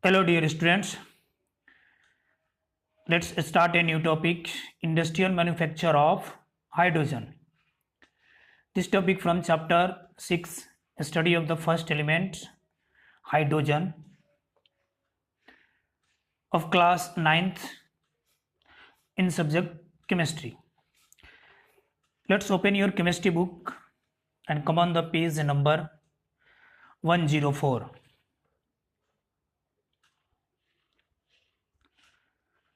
Hello, dear students. Let's start a new topic, industrial manufacture of hydrogen. This topic from chapter 6, study of the first element, hydrogen, of class 9th in subject chemistry. Let's open your chemistry book and come on the page number 104.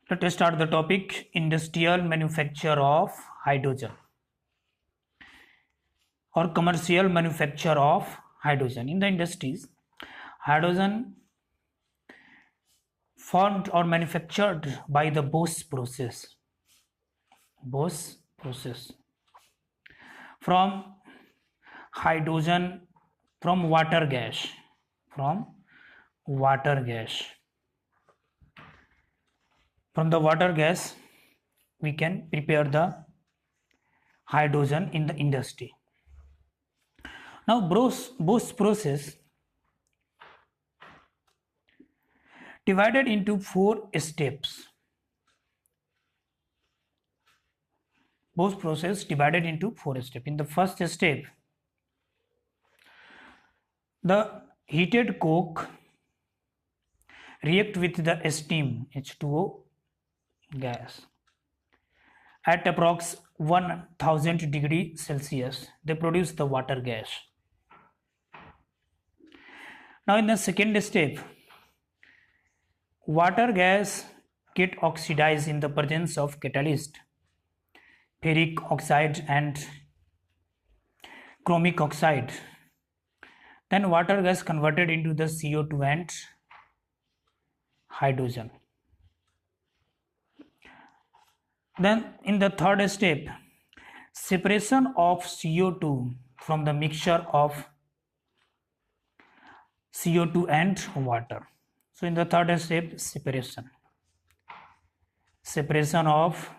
Let us start the topic, industrial manufacture of hydrogen or commercial manufacture of hydrogen. In the industries, hydrogen formed or manufactured by the Bose process. Bose process. From hydrogen, from water gas. From water gas. From the water gas, we can prepare the hydrogen in the industry. Now, Bose process divided into 4 steps. Bose process divided into 4 steps. In the first step, the heated coke react with the steam H2O gas at approx 1000 degree Celsius. They produce the water gas. Now in the second step, water gas get oxidized in the presence of catalyst, ferric oxide and chromic oxide. Then water gas converted into the CO2 and hydrogen. Then in the third step, separation of CO2 from the mixture of CO2 and water. So in the third step, separation of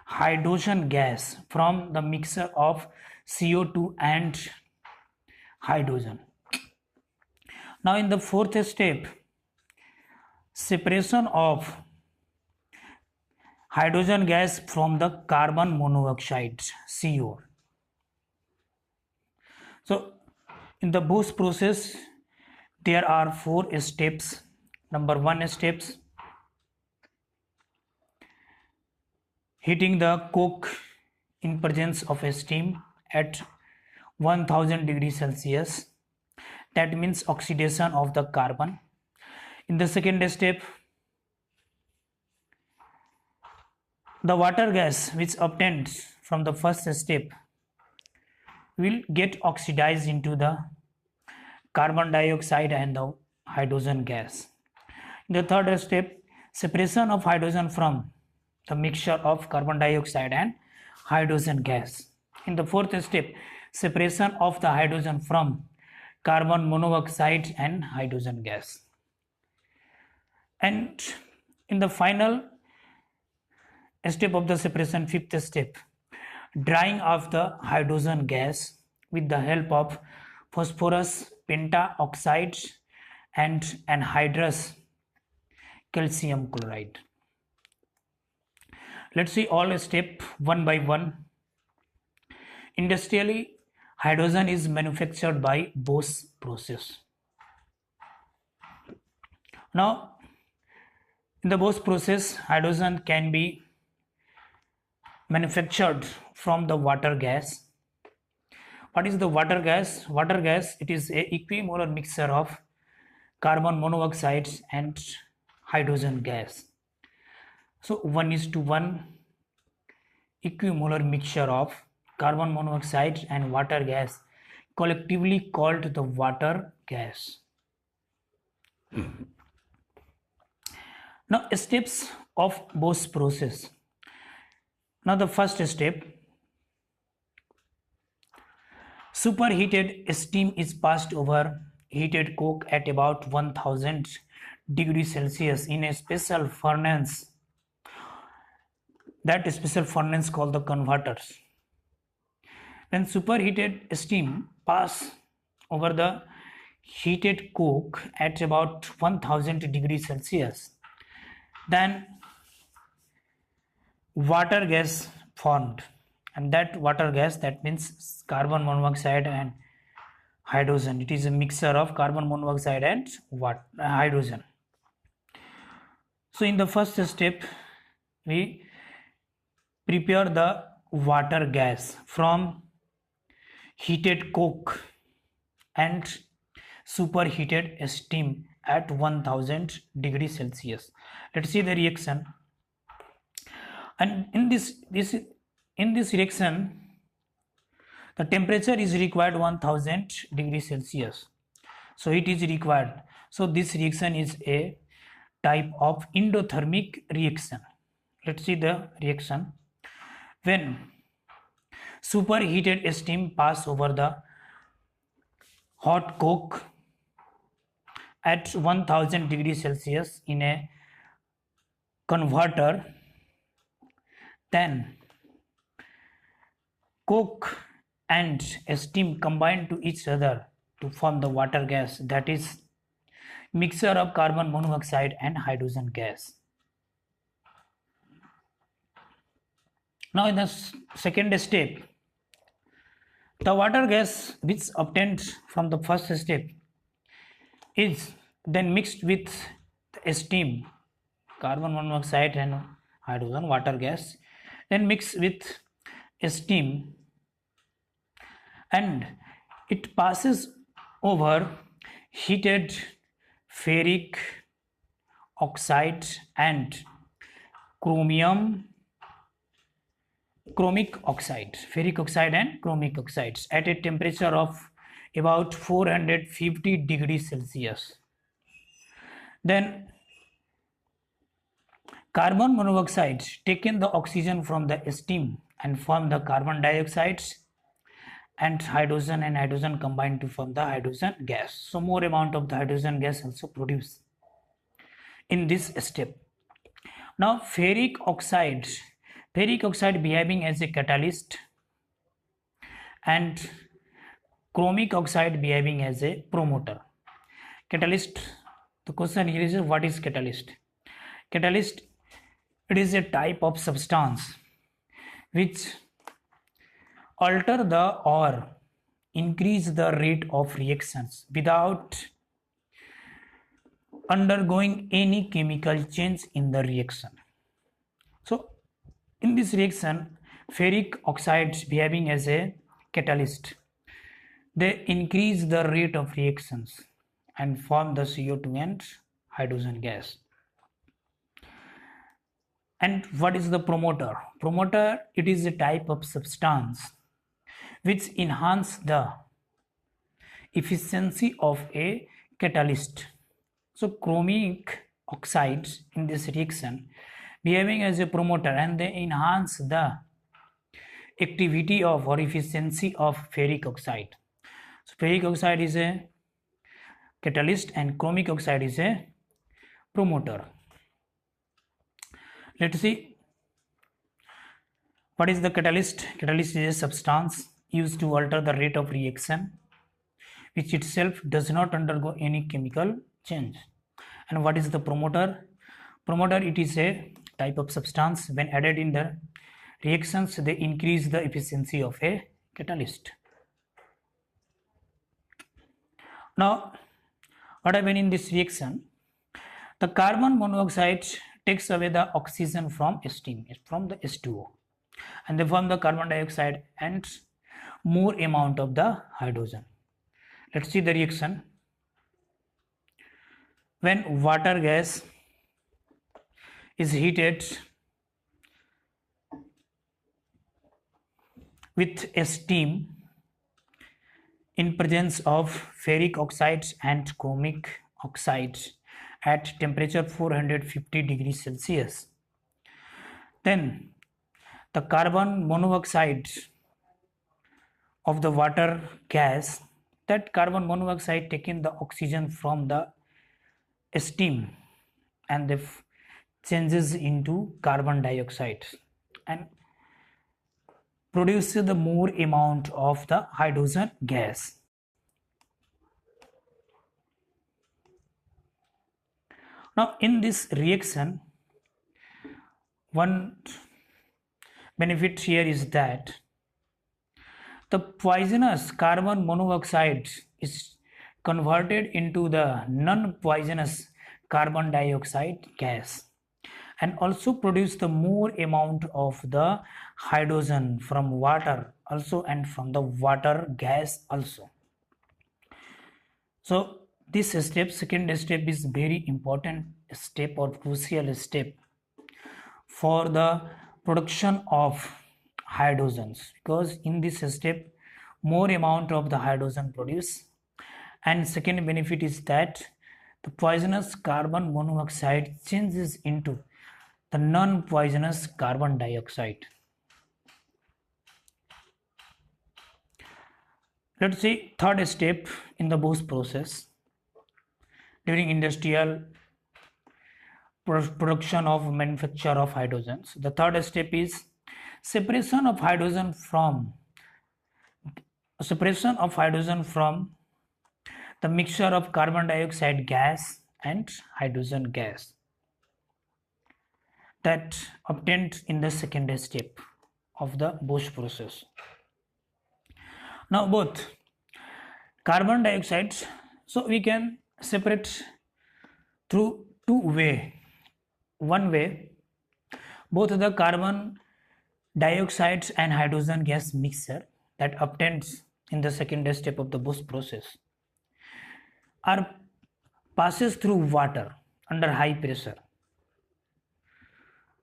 hydrogen gas from the mixture of CO2 and hydrogen. Now in the fourth step, separation of hydrogen gas from the carbon monoxide CO. So in the Bose process, there are 4 steps. Number 1 steps, heating the coke in presence of a steam at 1000 degrees Celsius. That means oxidation of the carbon. In the second step, the water gas which obtained from the first step will get oxidized into the carbon dioxide and the hydrogen gas. In the third step, separation of hydrogen from the mixture of carbon dioxide and hydrogen gas. In the fourth step, separation of the hydrogen from carbon monoxide and hydrogen gas. And in the final step of the separation, fifth step, drying of the hydrogen gas with the help of phosphorus pentaoxide and anhydrous calcium chloride. Let's see all step one by one. Industrially, hydrogen is manufactured by Bose process. Now, in the Bose process, hydrogen can be manufactured from the water gas. What is the water gas? Water gas, it is a equimolar mixture of carbon monoxide and hydrogen gas. So 1:1 equimolar mixture of carbon monoxide and water gas, collectively called the water gas. Now steps of Bose process. Now the first step, superheated steam is passed over heated coke at about 1000 degrees Celsius in a special furnace. That special furnace called the converters. When superheated steam pass over the heated coke at about 1000 degrees Celsius, then water gas formed, and that water gas, that means carbon monoxide and hydrogen. It is a mixture of carbon monoxide and hydrogen. So in the first step, we prepare the water gas from heated coke and superheated steam at 1000 degrees Celsius. Let's see the reaction. And in this reaction, the temperature is required 1000 degrees Celsius. So it is required. So this reaction is a type of endothermic reaction. Let's see the reaction. When superheated steam pass over the hot coke at 1000 degrees Celsius in a converter, then coke and steam combine to each other to form the water gas, that is mixture of carbon monoxide and hydrogen gas. Now in the second step, the water gas which obtained from the first step is then mixed with the steam, carbon monoxide and hydrogen, water gas, then mixed with steam, and it passes over heated ferric oxide and chromic oxide, ferric oxide and chromic oxides at a temperature of about 450 degrees Celsius. Then carbon monoxide taken the oxygen from the steam and form the carbon dioxide, and hydrogen combine to form the hydrogen gas. So more amount of the hydrogen gas also produced in this step. Now ferric oxide behaving as a catalyst and chromic oxide behaving as a promoter. Catalyst, the question here is what is catalyst? Catalyst, it is a type of substance which alter the or increase the rate of reactions without undergoing any chemical change in the reaction. So in this reaction, ferric oxides behaving as a catalyst, they increase the rate of reactions and form the CO2 and hydrogen gas. And what is the promoter? Promoter, it is a type of substance which enhance the efficiency of a catalyst. So chromic oxides in this reaction behaving as a promoter, and they enhance the activity of or efficiency of ferric oxide. So ferric oxide is a catalyst and chromic oxide is a promoter. Let's see what is the catalyst. Catalyst is a substance used to alter the rate of reaction which itself does not undergo any chemical change. And what is the promoter? Promoter, it is a type of substance when added in the reactions, they increase the efficiency of a catalyst. Now what happens in this reaction? The carbon monoxide takes away the oxygen from steam, from the H2O, and they form the carbon dioxide and more amount of the hydrogen. Let's see the reaction. When water gas is heated with a steam in presence of ferric oxides and chromic oxides at temperature 450 degrees Celsius, then the carbon monoxide of the water gas, that carbon monoxide taking the oxygen from the steam and the changes into carbon dioxide and produces the more amount of the hydrogen gas. Now in this reaction, one benefit here is that the poisonous carbon monoxide is converted into the non-poisonous carbon dioxide gas and also produce the more amount of the hydrogen from water also and from the water gas also. So this step, second step, is very important step or crucial step for the production of hydrogens, because in this step more amount of the hydrogen produce. And second benefit is that the poisonous carbon monoxide changes into the non-poisonous carbon dioxide. Let's see third step in the Bosch process during industrial production of manufacture of hydrogens. The third step is separation of hydrogen from the mixture of carbon dioxide gas and hydrogen gas that obtained in the second step of the Bosch process. Now both carbon dioxide, so we can separate through two way. One way, both the carbon dioxide and hydrogen gas mixture that obtains in the second step of the Bosch process are passes through water under high pressure.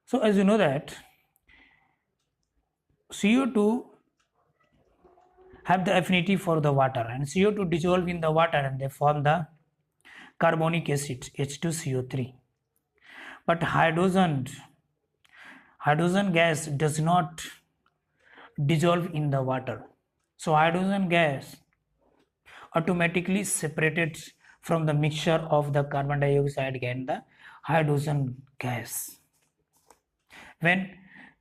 So as you know that CO2 have the affinity for the water, and CO2 dissolve in the water and they form the carbonic acid H2CO3. But hydrogen gas does not dissolve in the water. So hydrogen gas automatically separated from the mixture of the carbon dioxide and the hydrogen gas. When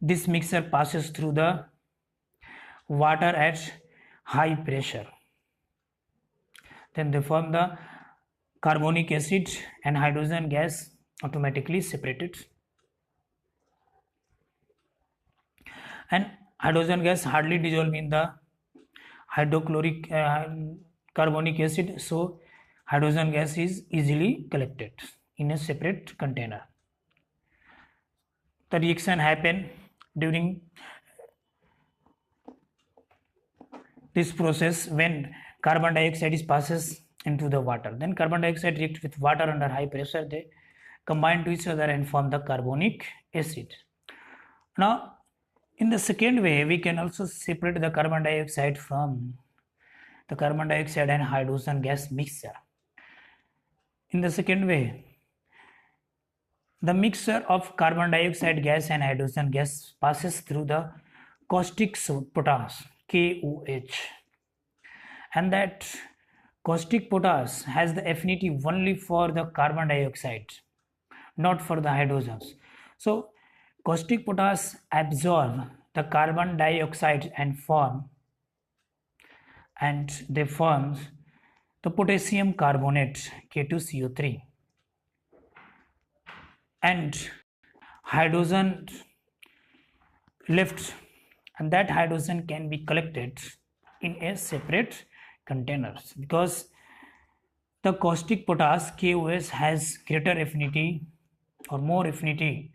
this mixture passes through the water at high pressure, then they form the carbonic acid and hydrogen gas automatically separated, and hydrogen gas hardly dissolve in the hydrochloric carbonic acid, so hydrogen gas is easily collected in a separate container. The reaction happen during this process when carbon dioxide is passes into the water. Then carbon dioxide react with water under high pressure, they combine to each other and form the carbonic acid. Now in the second way, we can also separate the carbon dioxide from the carbon dioxide and hydrogen gas mixture. In the second way, the mixture of carbon dioxide gas and hydrogen gas passes through the caustic potash KOH, and that caustic potash has the affinity only for the carbon dioxide, not for the hydrogens. So caustic potash absorb the carbon dioxide and they form the potassium carbonate K2CO3, and hydrogen left, and that hydrogen can be collected in a separate containers, because the caustic potash KOH has greater affinity or more affinity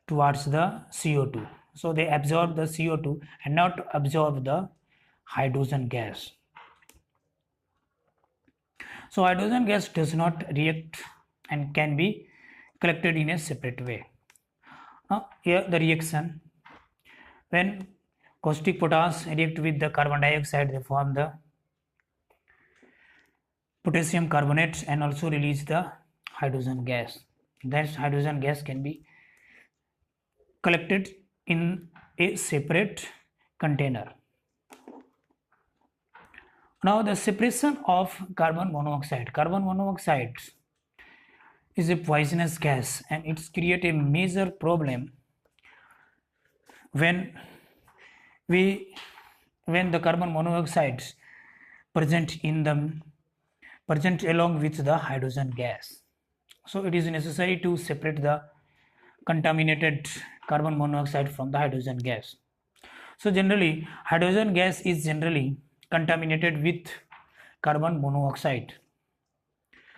towards the CO2, so they absorb the CO2 and not absorb the hydrogen gas. So hydrogen gas does not react and can be collected in a separate way. Now here the reaction, when caustic potash react with the carbon dioxide, they form the potassium carbonate and also release the hydrogen gas. That hydrogen gas can be collected in a separate container. Now the separation of carbon monoxide. Carbon monoxide is a poisonous gas and it's create a major problem when the carbon monoxide present along with the hydrogen gas. So it is necessary to separate the contaminated carbon monoxide from the hydrogen gas. So generally, hydrogen gas is generally contaminated with carbon monoxide.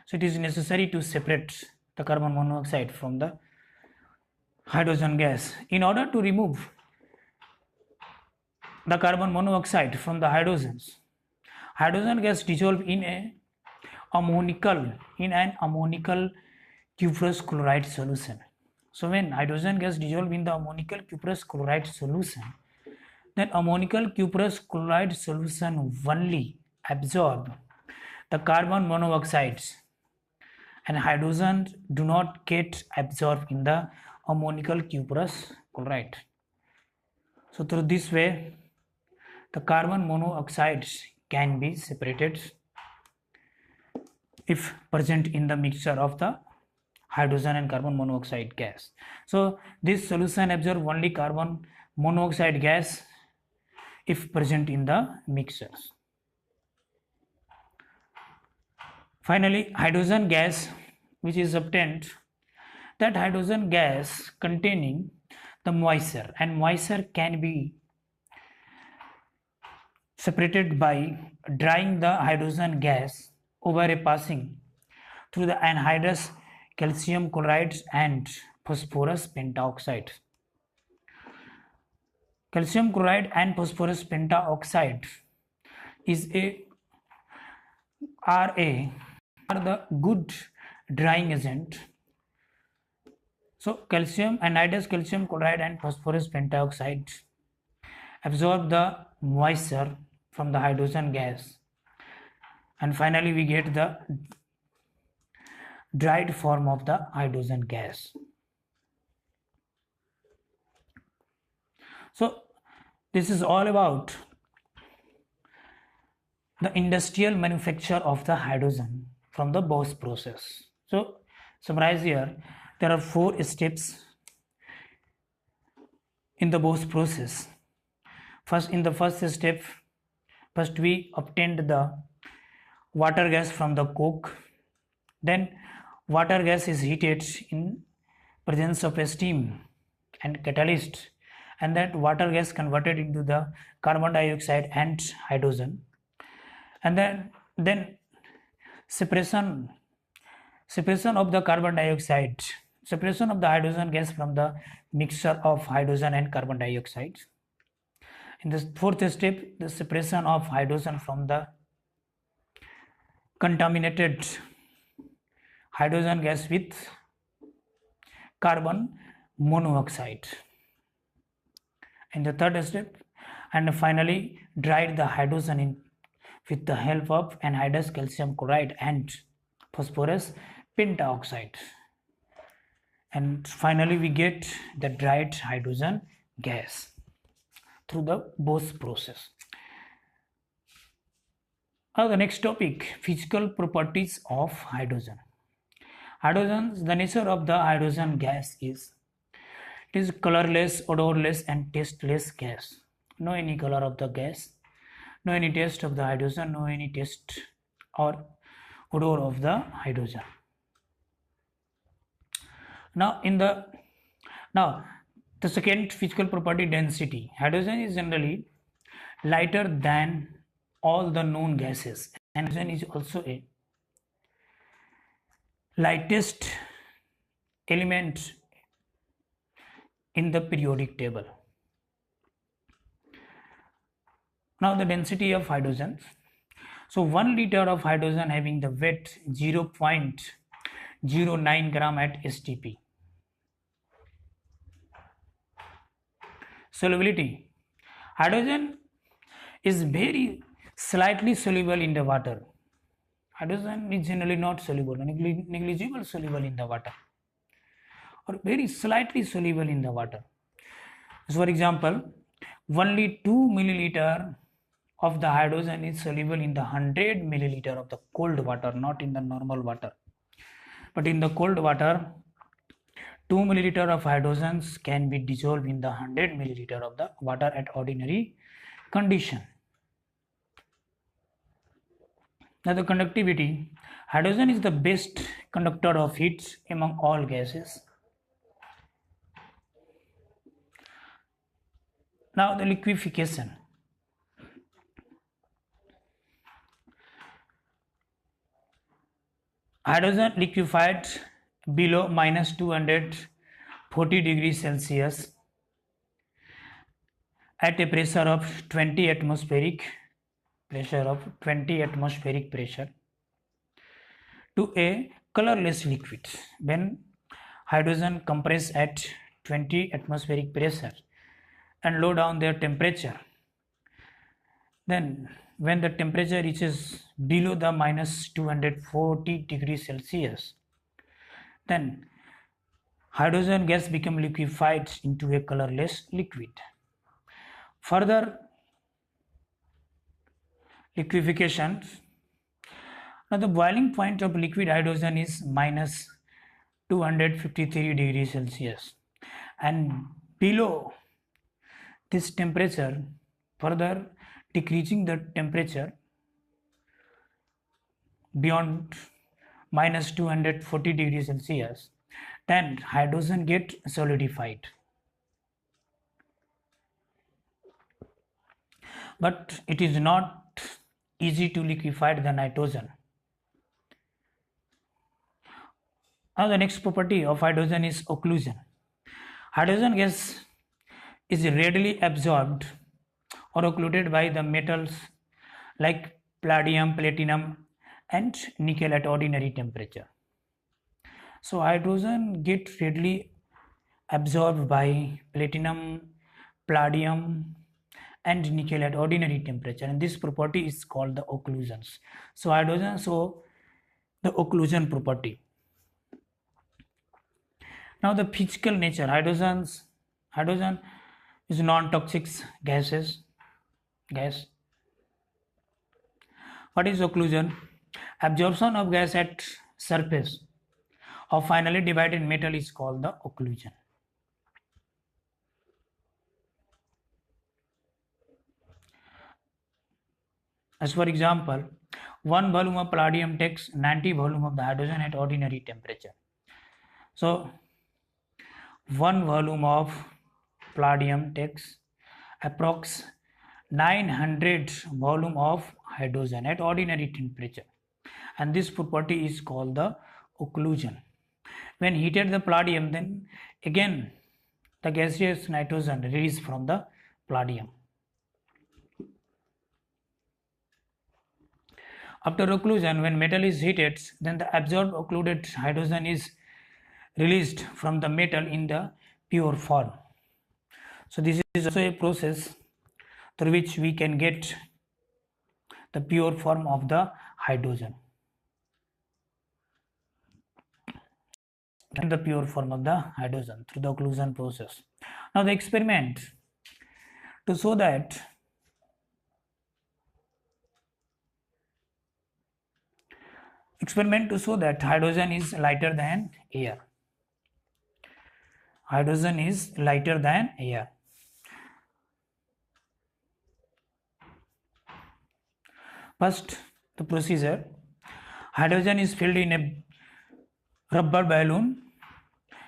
So it is necessary to separate the carbon monoxide from the hydrogen gas. In order to remove the carbon monoxide from the hydrogens, hydrogen gas dissolved in an ammonical cuprous chloride solution. So when hydrogen gas dissolved in the ammonical cuprous chloride solution, then ammonical cuprous chloride solution only absorb the carbon monoxides, and hydrogen do not get absorbed in the ammonical cuprous chloride. So through this way, the carbon monoxides can be separated if present in the mixture of the hydrogen and carbon monoxide gas. So this solution absorbs only carbon monoxide gas if present in the mixtures. Finally, hydrogen gas which is obtained, that hydrogen gas containing the moisture, and moisture can be separated by drying the hydrogen gas over a passing through the anhydrous calcium chloride and phosphorus pentaoxide. Calcium chloride and phosphorus pentaoxide are the good drying agent. So calcium, anhydrous calcium chloride and phosphorus pentaoxide absorb the moisture from the hydrogen gas, and finally we get the dried form of the hydrogen gas. So this is all about the industrial manufacture of the hydrogen from the Bosch process. So summarize here, there are 4 steps in the Bosch process. In the first step, first we obtained the water gas from the coke. Then water gas is heated in presence of a steam and catalyst, and that water gas converted into the carbon dioxide and hydrogen. And then separation of the carbon dioxide, separation of the hydrogen gas from the mixture of hydrogen and carbon dioxide. In the 4th step, the separation of hydrogen from the contaminated hydrogen gas with carbon monoxide. In the 3rd step, and finally dried the hydrogen with the help of anhydrous calcium chloride and phosphorus pentaoxide. And finally we get the dried hydrogen gas through the Bosch process. Now the next topic, physical properties of hydrogen. The nature of the hydrogen gas is, it is colorless, odorless and tasteless gas. No any color of the gas, no any taste of the hydrogen, no any taste or odor of the hydrogen. Now the second physical property, density. Hydrogen is generally lighter than all the known gases, and hydrogen is also a lightest element in the periodic table. Now the density of hydrogen. So 1 liter of hydrogen having the weight 0.09 gram at STP. Solubility. Hydrogen is very slightly soluble in the water. Hydrogen is generally not soluble, negligible soluble in the water, or very slightly soluble in the water. So for example, only 2 milliliter of the hydrogen is soluble in the 100 milliliter of the cold water, not in the normal water. But in the cold water, 2 milliliter of hydrogens can be dissolved in the 100 milliliter of the water at ordinary condition. Now the conductivity, hydrogen is the best conductor of heat among all gases. Now the liquefaction. Hydrogen liquefied below minus 240 degrees Celsius at a pressure of 20 atmospheric pressure to a colorless liquid. When hydrogen compress at 20 atmospheric pressure and low down their temperature, then when the temperature reaches below the minus 240 degrees Celsius, then hydrogen gas become liquefied into a colorless liquid. Further liquefaction. Now the boiling point of liquid hydrogen is minus 253 degrees Celsius, and below this temperature, further decreasing the temperature beyond minus 240 degrees Celsius, then hydrogen get solidified. But it is not easy to liquefy the nitrogen. Now the next property of hydrogen is occlusion. Hydrogen gas is readily absorbed or occluded by the metals like palladium, platinum and nickel at ordinary temperature. So hydrogen gets readily absorbed by platinum, palladium and nickel at ordinary temperature, and this property is called the occlusions. So hydrogen show the occlusion property. Now the physical nature. Hydrogen is non-toxic gas. What is occlusion? Absorption of gas at surface of finely divided metal is called the occlusion. As for example, 1 volume of palladium takes 90 volume of the hydrogen at ordinary temperature. So 1 volume of palladium takes approx 900 volume of hydrogen at ordinary temperature, and this property is called the occlusion. When heated the palladium, then again the gaseous nitrogen released from the palladium. After occlusion, when metal is heated, then the absorbed occluded hydrogen is released from the metal in the pure form. So this is also a process through which we can get the pure form of the hydrogen. And the pure form of the hydrogen through the occlusion process. Now the experiment to show that hydrogen is lighter than air. Hydrogen is lighter than air. First, the procedure. Hydrogen is filled in a rubber balloon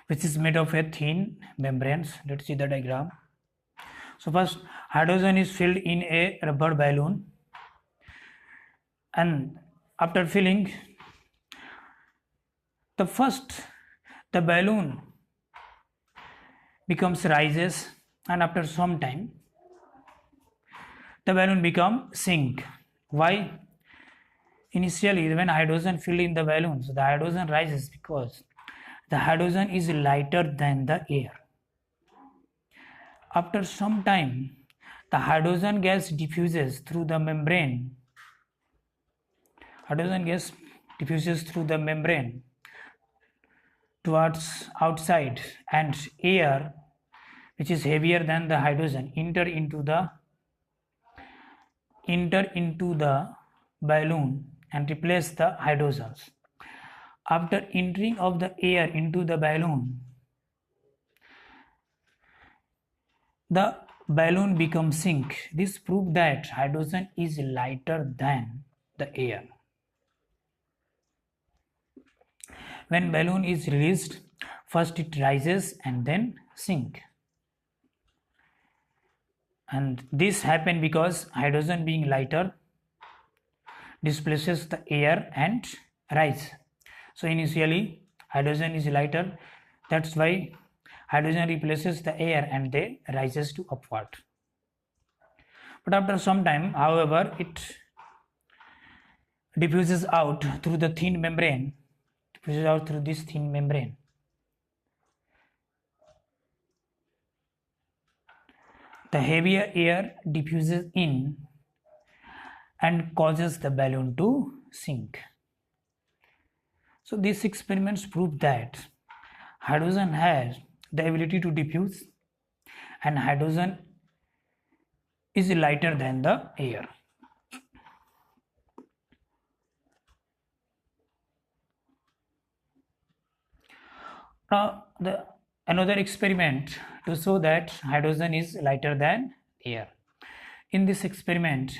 which is made of a thin membranes. Let's see the diagram. So first, hydrogen is filled in a rubber balloon, and after filling, the balloon rises, and after some time the balloon becomes sink. Why? Initially, when hydrogen filled in the balloon, so the hydrogen rises because the hydrogen is lighter than the air. After some time, the hydrogen gas diffuses through the membrane. Hydrogen gas diffuses through the membrane towards outside, and air, which is heavier than the hydrogen, enter into the balloon and replace the hydrogens. After entering of the air into the balloon, the balloon becomes sink. This proves that hydrogen is lighter than the air. When balloon is released, first it rises and then sink. And this happens because hydrogen being lighter displaces the air and rise. So initially hydrogen is lighter, that's why hydrogen replaces the air and they rises to upward. But after some time, however, it diffuses out through the thin membrane, diffuses out through this thin membrane. The heavier air diffuses in and causes the balloon to sink. So these experiments prove that hydrogen has the ability to diffuse and hydrogen is lighter than the air. Now another experiment to show that hydrogen is lighter than air. In this experiment,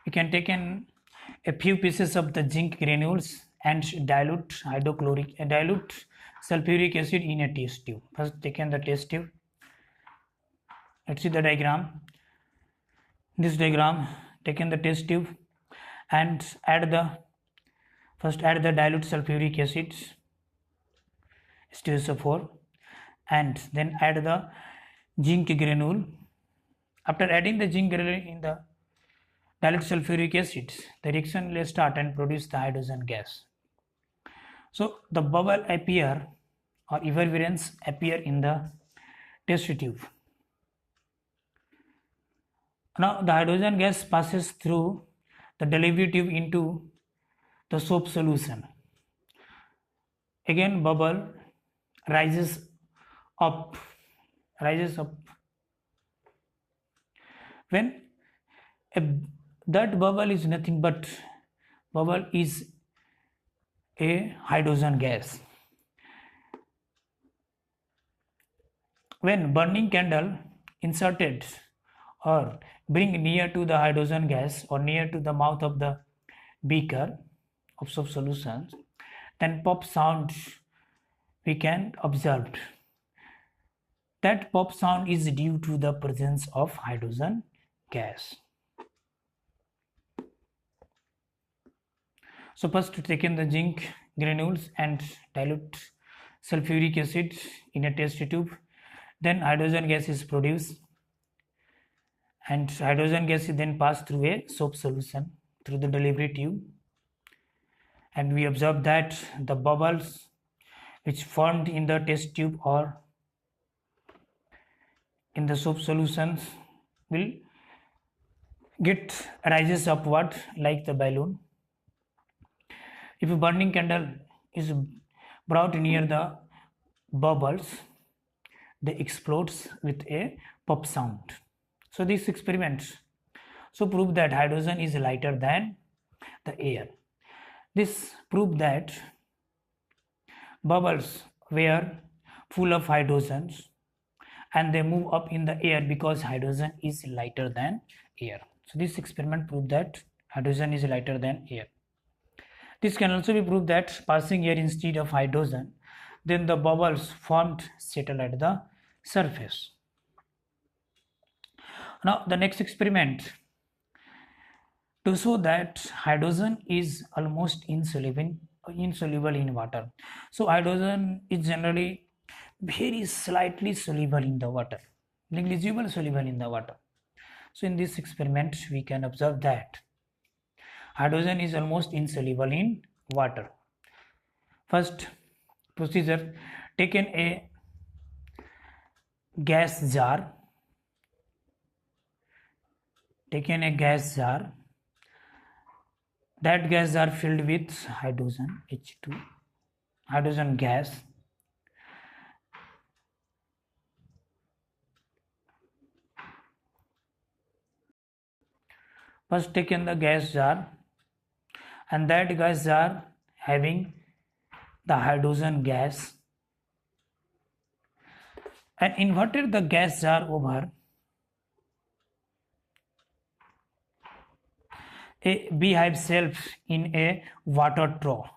we can take a few pieces of the zinc granules and dilute sulfuric acid in a test tube. First taken the test tube. Let's see the diagram. This diagram, taken the test tube and first add the dilute sulfuric acid H2SO4 and then add the zinc granule. After adding the zinc granule in the dilute sulfuric acid, the reaction will start and produce the hydrogen gas. So the bubble appear or effervescence appear in the test tube. Now the hydrogen gas passes through the delivery tube into the soap solution. Again bubble rises up. When that bubble is nothing but bubble is a hydrogen gas. When burning candle inserted or bring near to the hydrogen gas or near to the mouth of the beaker of soap solution, then pop sound we can observe. That pop sound is due to the presence of hydrogen gas. So first taken the zinc granules and dilute sulfuric acid in a test tube, then hydrogen gas is produced and hydrogen gas is then passed through a soap solution through the delivery tube, and we observe that the bubbles which formed in the test tube or in the soap solutions will rises upward like the balloon. If a burning candle is brought near the bubbles, they explodes with a pop sound. So these experiments prove that hydrogen is lighter than the air. This proved that bubbles were full of hydrogens and they move up in the air because hydrogen is lighter than air. So this experiment proved that hydrogen is lighter than air. This can also be proved that passing air instead of hydrogen, then the bubbles formed settle at the surface. Now the next experiment to show that hydrogen is almost insoluble in water. So hydrogen is generally very slightly soluble in the water, negligible soluble in the water. So in this experiment we can observe that hydrogen is almost insoluble in water. First procedure, taken a gas jar, that gas jar filled with hydrogen H2, hydrogen gas. First taken the gas jar and that gas jar having the hydrogen gas and inverted the gas jar over a beehive shelf in a water trough.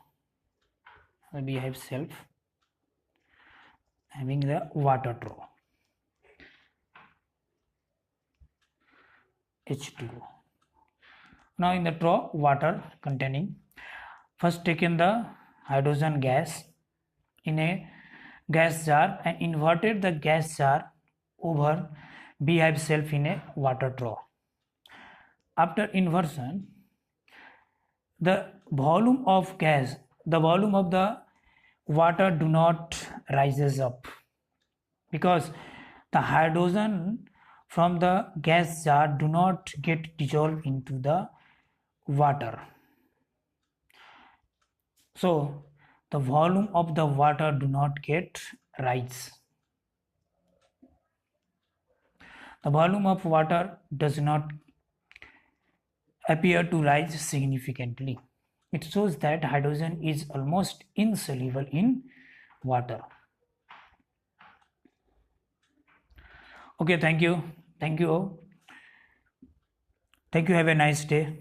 behave self having the water trough H2O. Now in the trough water containing, first taken the hydrogen gas in a gas jar and inverted the gas jar over behave self in a water trough. After inversion, the volume of gas, the volume of the water do not rises up because the hydrogen from the gas jar do not get dissolved into the water. So the volume of the water do not get rise. The volume of water does not appear to rise significantly. It shows that hydrogen is almost insoluble in water. Okay, thank you. Thank you. Thank you. Have a nice day.